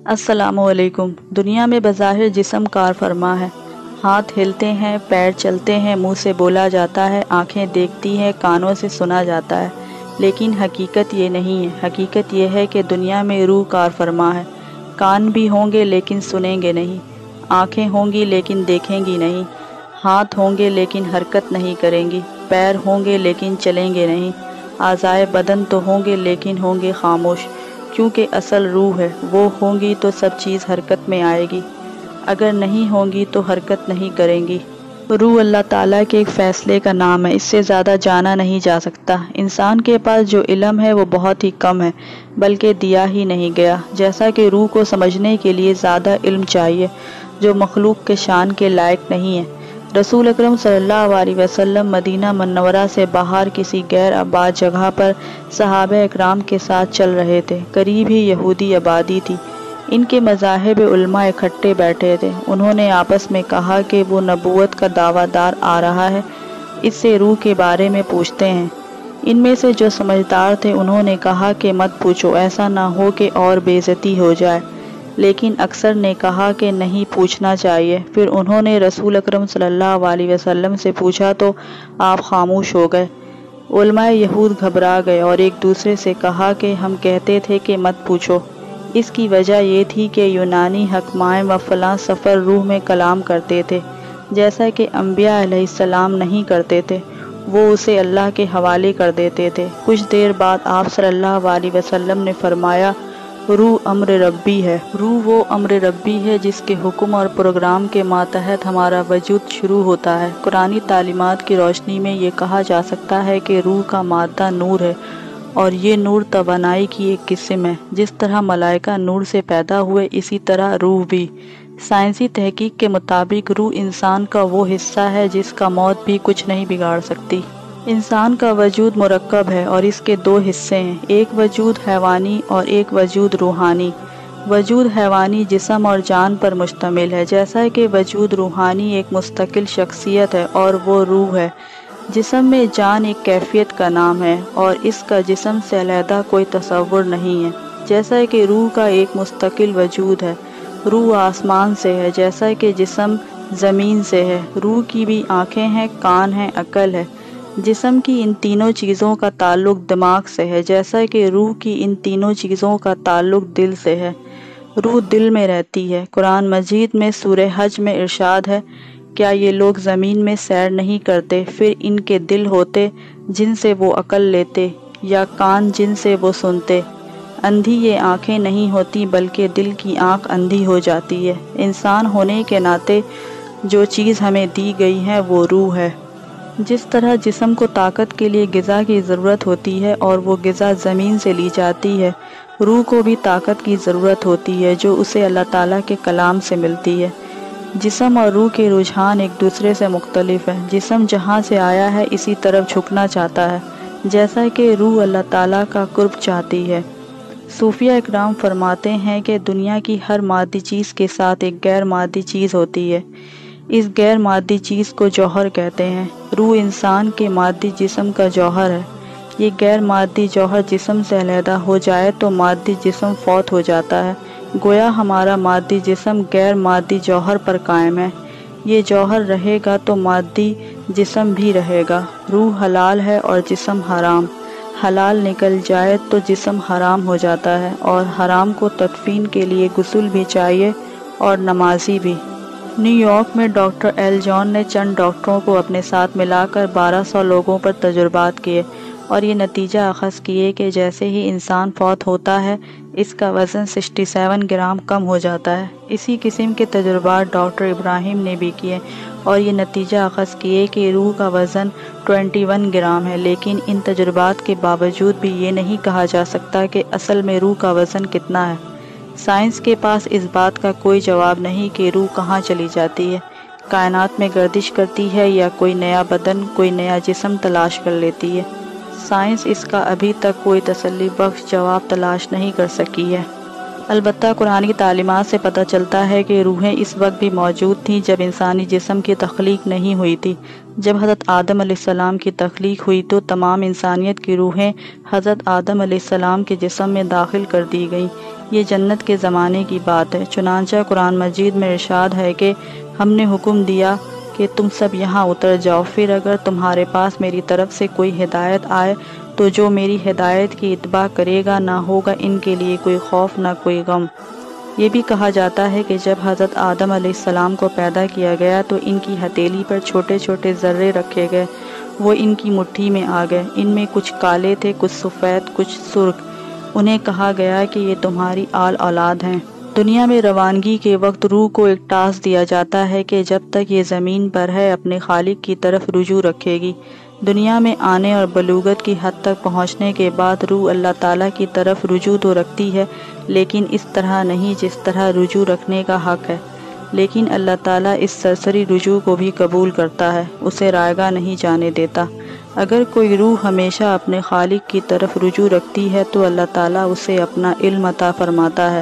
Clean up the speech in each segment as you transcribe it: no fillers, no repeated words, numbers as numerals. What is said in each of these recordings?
السلام علیکم۔ دنیا میں بظاہر جسم کار فرما ہے، ہاتھ ہلتے ہیں، پیر چلتے ہیں، منہ سے بولا جاتا ہے، آنکھیں دیکھتی ہیں، کانوں سے سنا جاتا ہے، لیکن حقیقت یہ نہیں ہے۔ حقیقت یہ ہے کہ دنیا میں روح کار فرما ہے۔ کان بھی ہوں گے لیکن سنیں گے نہیں، آنکھیں ہوں گی لیکن دیکھیں گی نہیں، ہاتھ ہوں گے لیکن حرکت نہیں کریں گی، پیر ہوں گے لیکن چلیں گے نہیں، اعضائے بدن تو ہوں گے لیکن ہوں گے خاموش، کیونکہ اصل روح ہے۔ وہ ہوں گی تو سب چیز حرکت میں آئے گی، اگر نہیں ہوں گی تو حرکت نہیں کریں گی۔ روح اللہ تعالیٰ کے ایک فیصلے کا نام ہے، اس سے زیادہ جانا نہیں جا سکتا۔ انسان کے پاس جو علم ہے وہ بہت ہی کم ہے، بلکہ دیا ہی نہیں گیا۔ جیسا کہ روح کو سمجھنے کے لیے زیادہ علم چاہیے، جو مخلوق کے شان کے لائق نہیں ہے۔ رسول اکرم صلی اللہ علیہ وسلم مدینہ منورہ سے باہر کسی غیر آباد جگہ پر صحابہ اکرام کے ساتھ چل رہے تھے۔ قریب ہی یہودی آبادی تھی۔ ان کے مذاہب علماء اکٹھے بیٹھے تھے۔ انہوں نے آپس میں کہا کہ وہ نبوت کا دعویٰ دار آ رہا ہے، اس سے روح کے بارے میں پوچھتے ہیں۔ ان میں سے جو سمجھدار تھے انہوں نے کہا کہ مت پوچھو، ایسا نہ ہو کہ اور بے عزتی ہو جائے، لیکن اکثر نے کہا کہ نہیں، پوچھنا چاہیے۔ پھر انہوں نے رسول اکرم صلی اللہ علیہ وسلم سے پوچھا تو آپ خاموش ہو گئے۔ علماء یہود گھبرا گئے اور ایک دوسرے سے کہا کہ ہم کہتے تھے کہ مت پوچھو۔ اس کی وجہ یہ تھی کہ یونانی حکمائیں و فلاں سفر روح میں کلام کرتے تھے، جیسا کہ انبیاء علیہ السلام نہیں کرتے تھے، وہ اسے اللہ کے حوالے کر دیتے تھے۔ کچھ دیر بعد آپ صلی اللہ علیہ وسلم نے فرمایا، روح امر ربی ہے۔ روح وہ امر ربی ہے جس کے حکم اور پروگرام کے ماتحت ہمارا وجود شروع ہوتا ہے۔ قرآنی تعلیمات کی روشنی میں یہ کہا جا سکتا ہے کہ روح کا مادہ نور ہے، اور یہ نور توانائی کی ایک قسم ہے۔ جس طرح ملائکہ نور سے پیدا ہوئے، اسی طرح روح بھی۔ سائنسی تحقیق کے مطابق روح انسان کا وہ حصہ ہے جس کا موت بھی کچھ نہیں بگاڑ سکتی۔ انسان کا وجود مرکب ہے اور اس کے دو حصے ہیں، ایک وجود حیوانی اور ایک وجود روحانی۔ وجود حیوانی جسم اور جان پر مشتمل ہے، جیسا کہ وجود روحانی ایک مستقل شخصیت ہے اور وہ روح ہے۔ جسم میں جان ایک کیفیت کا نام ہے اور اس کا جسم سے علیحدہ کوئی تصور نہیں ہے، جیسا کہ روح کا ایک مستقل وجود ہے۔ روح آسمان سے ہے، جیسا کہ جسم زمین سے ہے۔ روح کی بھی آنکھیں ہیں، کان ہیں، عقل ہے۔ جسم کی ان تینوں چیزوں کا تعلق دماغ سے ہے، جیسا کہ روح کی ان تینوں چیزوں کا تعلق دل سے ہے۔ روح دل میں رہتی ہے۔ قرآن مجید میں سورہ حج میں ارشاد ہے، کیا یہ لوگ زمین میں سیر نہیں کرتے، پھر ان کے دل ہوتے جن سے وہ عقل لیتے، یا کان جن سے وہ سنتے۔ اندھی یہ آنکھیں نہیں ہوتی بلکہ دل کی آنکھ اندھی ہو جاتی ہے۔ انسان ہونے کے ناطے جو چیز ہمیں دی گئی ہے وہ روح ہے۔ جس طرح جسم کو طاقت کے لیے غذا کی ضرورت ہوتی ہے اور وہ غذا زمین سے لی جاتی ہے، روح کو بھی طاقت کی ضرورت ہوتی ہے جو اسے اللہ تعالیٰ کے کلام سے ملتی ہے۔ جسم اور روح کے رجحان ایک دوسرے سے مختلف ہیں۔ جسم جہاں سے آیا ہے اسی طرف جھکنا چاہتا ہے، جیسا کہ روح اللہ تعالیٰ کا قرب چاہتی ہے۔ صوفیہ اکرام فرماتے ہیں کہ دنیا کی ہر مادی چیز کے ساتھ ایک غیر مادی چیز ہوتی ہے، اس غیر مادی چیز کو جوہر کہتے ہیں۔ روح انسان کے مادی جسم کا جوہر ہے۔ یہ غیر مادی جوہر جسم سے علیحدہ ہو جائے تو مادی جسم فوت ہو جاتا ہے۔ گویا ہمارا مادی جسم غیر مادی جوہر پر قائم ہے۔ یہ جوہر رہے گا تو مادی جسم بھی رہے گا۔ روح حلال ہے اور جسم حرام۔ حلال نکل جائے تو جسم حرام ہو جاتا ہے، اور حرام کو تدفین کے لیے غسل بھی چاہیے اور نمازی بھی۔ نیو یارک میں ڈاکٹر ایل جان نے چند ڈاکٹروں کو اپنے ساتھ ملا کر 1200 لوگوں پر تجربات کیے اور یہ نتیجہ اخذ کیے کہ جیسے ہی انسان فوت ہوتا ہے اس کا وزن 67 گرام کم ہو جاتا ہے۔ اسی قسم کے تجربات ڈاکٹر ابراہیم نے بھی کیے اور یہ نتیجہ اخذ کیے کہ روح کا وزن 21 گرام ہے، لیکن ان تجربات کے باوجود بھی یہ نہیں کہا جا سکتا کہ اصل میں روح کا وزن کتنا ہے۔ سائنس کے پاس اس بات کا کوئی جواب نہیں کہ روح کہاں چلی جاتی ہے، کائنات میں گردش کرتی ہے یا کوئی نیا بدن، کوئی نیا جسم تلاش کر لیتی ہے۔ سائنس اس کا ابھی تک کوئی تسلی بخش جواب تلاش نہیں کر سکی ہے۔ البتہ قرآن کی تعلیمات سے پتہ چلتا ہے کہ روحیں اس وقت بھی موجود تھیں جب انسانی جسم کی تخلیق نہیں ہوئی تھی۔ جب حضرت آدم علیہ السلام کی تخلیق ہوئی تو تمام انسانیت کی روحیں حضرت آدم علیہ السلام کے جسم میں داخل کر دی گئیں۔ یہ جنت کے زمانے کی بات ہے۔ چنانچہ قرآن مجید میں ارشاد ہے کہ ہم نے حکم دیا کہ تم سب یہاں اتر جاؤ، پھر اگر تمہارے پاس میری طرف سے کوئی ہدایت آئے تو جو میری ہدایت کی اتباع کرے گا نہ ہوگا ان کے لیے کوئی خوف نہ کوئی غم۔ یہ بھی کہا جاتا ہے کہ جب حضرت آدم علیہ السلام کو پیدا کیا گیا تو ان کی ہتھیلی پر چھوٹے چھوٹے ذرے رکھے گئے، وہ ان کی مٹھی میں آ گئے، ان میں کچھ کالے تھے، کچھ سفید، کچھ سرخ۔ انہیں کہا گیا کہ یہ تمہاری آل اولاد ہیں۔ دنیا میں روانگی کے وقت روح کو ایک ٹاسک دیا جاتا ہے کہ جب تک یہ زمین پر ہے اپنے خالق کی طرف رجوع رکھے گی۔ دنیا میں آنے اور بلوغت کی حد تک پہنچنے کے بعد روح اللہ تعالیٰ کی طرف رجوع تو رکھتی ہے، لیکن اس طرح نہیں جس طرح رجوع رکھنے کا حق ہے۔ لیکن اللہ تعالیٰ اس سرسری رجوع کو بھی قبول کرتا ہے، اسے رائیگاں نہیں جانے دیتا۔ اگر کوئی روح ہمیشہ اپنے خالق کی طرف رجوع رکھتی ہے تو اللہ تعالیٰ اسے اپنا علم عطا فرماتا ہے،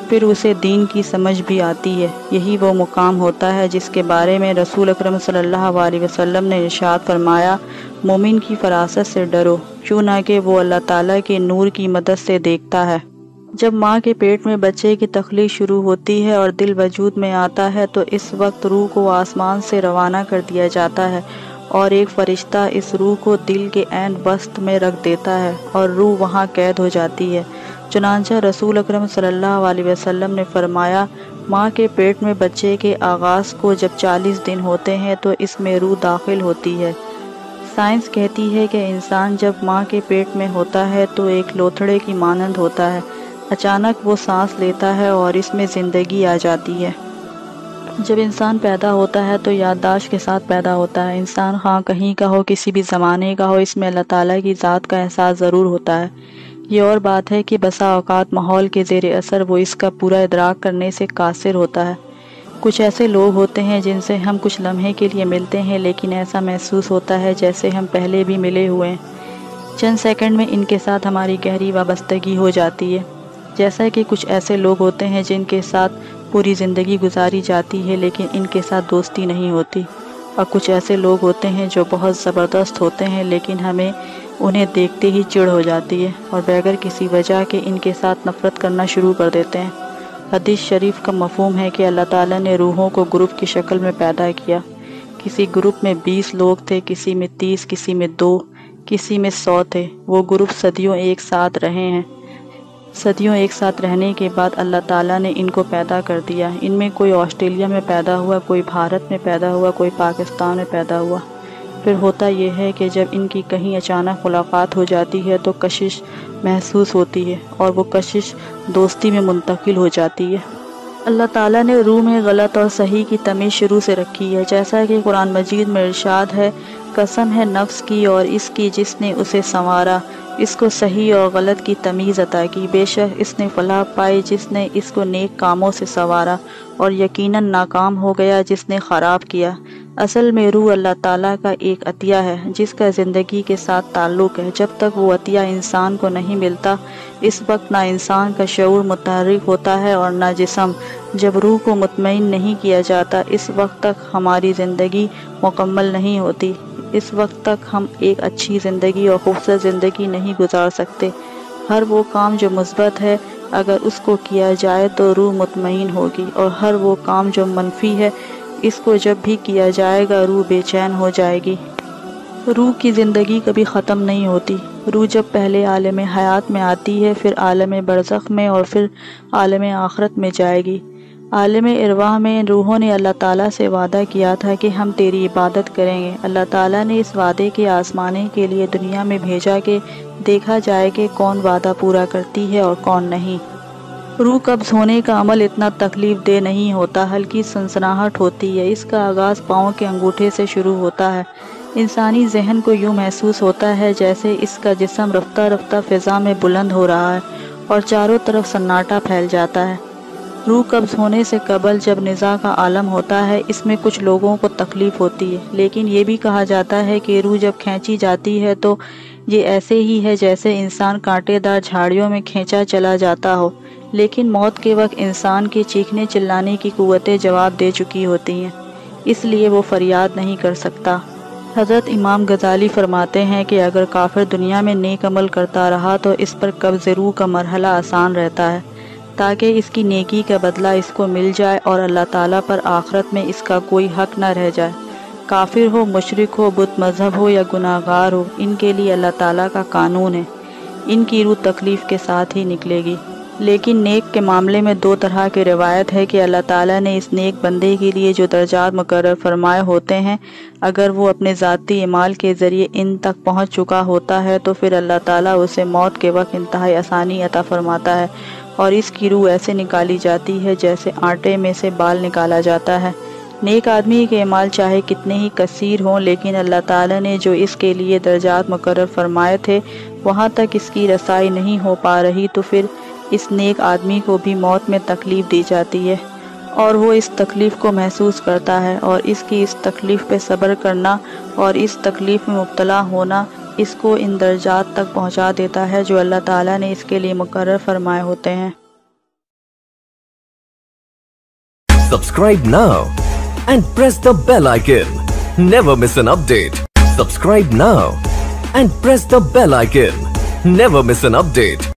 پھر اسے دین کی سمجھ بھی آتی ہے۔ یہی وہ مقام ہوتا ہے جس کے بارے میں رسول اکرم صلی اللہ علیہ وسلم نے ارشاد فرمایا، مومن کی فراست سے ڈرو، چونکہ وہ اللہ تعالیٰ کے نور کی مدد سے دیکھتا ہے۔ جب ماں کے پیٹ میں بچے کی تخلیق شروع ہوتی ہے اور دل وجود میں آتا ہے تو اس وقت روح کو آسمان سے روانہ کر دیا جاتا ہے اور ایک فرشتہ اس روح کو دل کے عین وسط میں رکھ دیتا ہے اور روح وہاں قید ہو جاتی ہے۔ چنانچہ رسول اکرم صلی اللہ علیہ وسلم نے فرمایا، ماں کے پیٹ میں بچے کے آغاز کو جب 40 دن ہوتے ہیں تو اس میں روح داخل ہوتی ہے۔ سائنس کہتی ہے کہ انسان جب ماں کے پیٹ میں ہوتا ہے تو ایک لوتھڑے کی مانند ہوتا ہے، اچانک وہ سانس لیتا ہے اور اس میں زندگی آ جاتی ہے۔ جب انسان پیدا ہوتا ہے تو یادداشت کے ساتھ پیدا ہوتا ہے۔ انسان خواہ کہیں کا ہو، کسی بھی زمانے کا ہو، اس میں اللہ تعالیٰ کی ذات کا احساس ضرور ہوتا ہے۔ یہ اور بات ہے کہ بسا اوقات ماحول کے زیر اثر وہ اس کا پورا ادراک کرنے سے قاصر ہوتا ہے۔ کچھ ایسے لوگ ہوتے ہیں جن سے ہم کچھ لمحے کے لیے ملتے ہیں لیکن ایسا محسوس ہوتا ہے جیسے ہم پہلے بھی ملے ہوئے ہیں۔ چند سیکنڈ میں ان کے ساتھ ہماری گہری وابستگی ہو جاتی ہے۔ جیسا کہ کچھ ایسے لوگ ہوتے ہیں جن کے ساتھ پوری زندگی گزاری جاتی ہے لیکن ان کے ساتھ دوستی نہیں ہوتی، اور کچھ ایسے لوگ ہوتے ہیں جو بہت زبردست ہوتے ہیں لیکن ہمیں انہیں دیکھتے ہی چڑ ہو جاتی ہے اور بغیر کسی وجہ کے ان کے ساتھ نفرت کرنا شروع کر دیتے ہیں۔ حدیث شریف کا مفہوم ہے کہ اللہ تعالیٰ نے روحوں کو گروپ کی شکل میں پیدا کیا۔ کسی گروپ میں 20 لوگ تھے، کسی میں 30، کسی میں 2، کسی میں 100 تھے۔ وہ گروپ صدیوں ایک ساتھ رہے ہیں۔ صدیوں ایک ساتھ رہنے کے بعد اللہ تعالیٰ نے ان کو پیدا کر دیا۔ ان میں کوئی آسٹریلیا میں پیدا ہوا، کوئی بھارت میں پیدا ہوا، کوئی پاکستان میں پیدا ہوا۔ پھر ہوتا یہ ہے کہ جب ان کی کہیں اچانک ملاقات ہو جاتی ہے تو کشش محسوس ہوتی ہے اور وہ کشش دوستی میں منتقل ہو جاتی ہے۔ اللہ تعالیٰ نے روح میں غلط اور صحیح کی تمیز شروع سے رکھی ہے، جیسا کہ قرآن مجید میں ارشاد ہے، قسم ہے نفس کی اور اس کی جس نے اسے سنوارا، اس کو صحیح اور غلط کی تمیز عطا کی، بے شک اس نے فلاح پائی جس نے اس کو نیک کاموں سے سنوارا، اور یقیناً ناکام ہو گیا جس نے خراب کیا۔ اصل میں روح اللہ تعالیٰ کا ایک عطیہ ہے جس کا زندگی کے ساتھ تعلق ہے۔ جب تک وہ عطیہ انسان کو نہیں ملتا اس وقت نہ انسان کا شعور متحرک ہوتا ہے اور نہ جسم۔ جب روح کو مطمئن نہیں کیا جاتا اس وقت تک ہماری زندگی مکمل نہیں ہوتی، اس وقت تک ہم ایک اچھی زندگی اور خوبصورت زندگی نہیں گزار سکتے۔ ہر وہ کام جو مثبت ہے اگر اس کو کیا جائے تو روح مطمئن ہوگی، اور ہر وہ کام جو منفی ہے اس کو جب بھی کیا جائے گا روح بے چین ہو جائے گی۔ روح کی زندگی کبھی ختم نہیں ہوتی۔ روح جب پہلے عالم حیات میں آتی ہے، پھر عالم برزخ میں اور پھر عالم آخرت میں جائے گی۔ عالم ارواح میں روحوں نے اللہ تعالیٰ سے وعدہ کیا تھا کہ ہم تیری عبادت کریں گے۔ اللہ تعالیٰ نے اس وعدے کے آزمانے کے لیے دنیا میں بھیجا کہ دیکھا جائے کہ کون وعدہ پورا کرتی ہے اور کون نہیں۔ روح قبض ہونے کا عمل اتنا تکلیف دہ نہیں ہوتا، ہلکی سنسناہٹ ہوتی ہے۔ اس کا آغاز پاؤں کے انگوٹھے سے شروع ہوتا ہے۔ انسانی ذہن کو یوں محسوس ہوتا ہے جیسے اس کا جسم رفتہ رفتہ فضا میں بلند ہو رہا ہے اور چاروں طرف سناٹا پھیل جاتا ہے۔ روح قبض ہونے سے قبل جب نزاع کا عالم ہوتا ہے اس میں کچھ لوگوں کو تکلیف ہوتی ہے، لیکن یہ بھی کہا جاتا ہے کہ روح جب کھینچی جاتی ہے تو یہ ایسے ہی ہے جیسے انسان کانٹے دار جھاڑیوں میں کھینچا چلا جاتا ہو، لیکن موت کے وقت انسان کے چیخنے چلانے کی قوتیں جواب دے چکی ہوتی ہیں، اس لیے وہ فریاد نہیں کر سکتا۔ حضرت امام غزالی فرماتے ہیں کہ اگر کافر دنیا میں نیک عمل کرتا رہا تو اس پر قبض روح کا مرحلہ آسان رہتا ہے، تاکہ اس کی نیکی کا بدلہ اس کو مل جائے اور اللہ تعالیٰ پر آخرت میں اس کا کوئی حق نہ رہ جائے۔ کافر ہو، مشرک ہو، بت مذہب ہو یا گناہگار ہو، ان کے لیے اللہ تعالیٰ کا قانون ہے، ان کی روح تکلیف کے ساتھ ہی نکلے گی۔ لیکن نیک کے معاملے میں دو طرح کی روایت ہے کہ اللہ تعالیٰ نے اس نیک بندے کے لیے جو درجات مقرر فرمائے ہوتے ہیں، اگر وہ اپنے ذاتی اعمال کے ذریعے ان تک پہنچ چکا ہوتا ہے تو پھر اللہ تعالیٰ اسے موت کے وقت انتہائی آسانی عطا فرماتا ہے اور اس کی روح ایسے نکالی جاتی ہے جیسے آٹے میں سے بال نکالا جاتا ہے۔ نیک آدمی کے اعمال چاہے کتنے ہی کثیر ہوں، لیکن اللہ تعالیٰ نے جو اس کے لیے درجات مقرر فرمائے تھے وہاں تک اس کی رسائی نہیں ہو پا رہی، تو پھر اس نیک آدمی کو بھی موت میں تکلیف دی جاتی ہے اور وہ اس تکلیف کو محسوس کرتا ہے، اور اس کی اس تکلیف پہ صبر کرنا اور اس تکلیف میں مبتلا ہونا اس کو ان درجات تک پہنچا دیتا ہے جو اللہ تعالیٰ نے اس کے لیے مقرر فرمائے ہوتے ہیں۔ Subscribe now and press the bell icon. Never miss an update. Subscribe now and press the bell icon. Never miss an update.